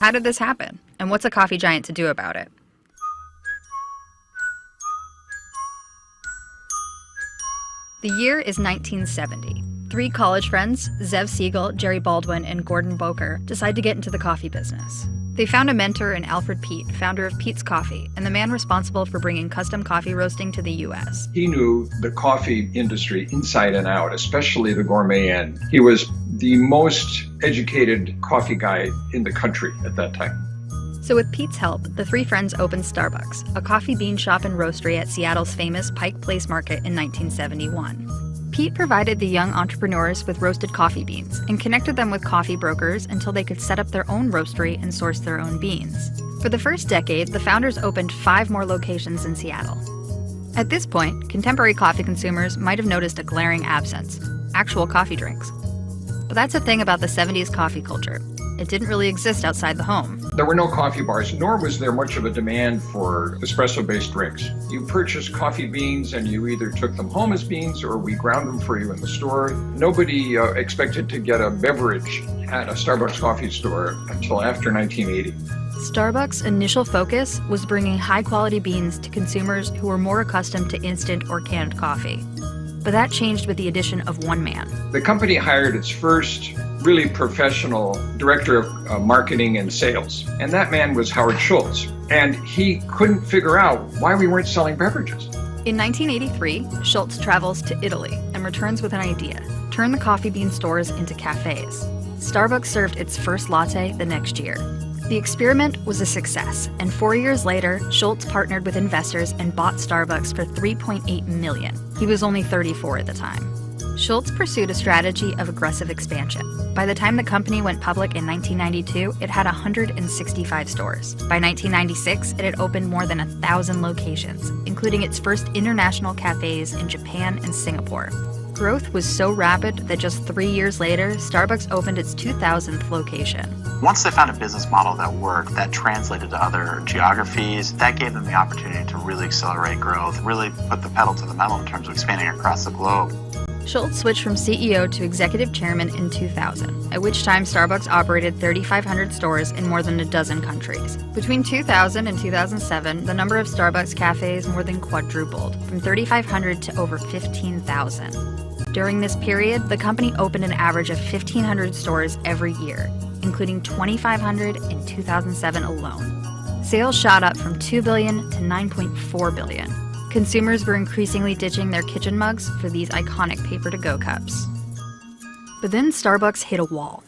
How did this happen? And what's a coffee giant to do about it? The year is 1970. Three college friends, Zev Siegel, Jerry Baldwin, and Gordon Boker, decide to get into the coffee business. They found a mentor in Alfred Peet, founder of Peet's Coffee, and the man responsible for bringing custom coffee roasting to the U.S. He knew the coffee industry inside and out, especially the gourmet end. He was the most educated coffee guy in the country at that time. So with Peet's help, the three friends opened Starbucks, a coffee bean shop and roastery at Seattle's famous Pike Place Market in 1971. Peet provided the young entrepreneurs with roasted coffee beans and connected them with coffee brokers until they could set up their own roastery and source their own beans. For the first decade, the founders opened 5 more locations in Seattle. At this point, contemporary coffee consumers might have noticed a glaring absence: actual coffee drinks. But that's the thing about the 70s coffee culture. It didn't really exist outside the home. There were no coffee bars, nor was there much of a demand for espresso-based drinks. You purchased coffee beans and you either took them home as beans or we ground them for you in the store. Nobody expected to get a beverage at a Starbucks coffee store until after 1980. Starbucks' initial focus was bringing high-quality beans to consumers who were more accustomed to instant or canned coffee. But that changed with the addition of one man. The company hired its first really professional director of marketing and sales. And that man was Howard Schultz. And he couldn't figure out why we weren't selling beverages. In 1983, Schultz travels to Italy and returns with an idea: turn the coffee bean stores into cafes. Starbucks served its first latte the next year. The experiment was a success, and 4 years later, Schultz partnered with investors and bought Starbucks for $3.8 million. He was only 34 at the time. Schultz pursued a strategy of aggressive expansion. By the time the company went public in 1992, it had 165 stores. By 1996, it had opened more than 1,000 locations, including its first international cafes in Japan and Singapore. Growth was so rapid that just 3 years later, Starbucks opened its 2,000th location. Once they found a business model that worked, that translated to other geographies, that gave them the opportunity to really accelerate growth, really put the pedal to the metal in terms of expanding across the globe. Schultz switched from CEO to executive chairman in 2000, at which time Starbucks operated 3,500 stores in more than a dozen countries. Between 2000 and 2007, the number of Starbucks cafes more than quadrupled, from 3,500 to over 15,000. During this period, the company opened an average of 1,500 stores every year, including 2,500 in 2007 alone. Sales shot up from $2 billion to $9.4 billion. Consumers were increasingly ditching their kitchen mugs for these iconic paper-to-go cups. But then Starbucks hit a wall.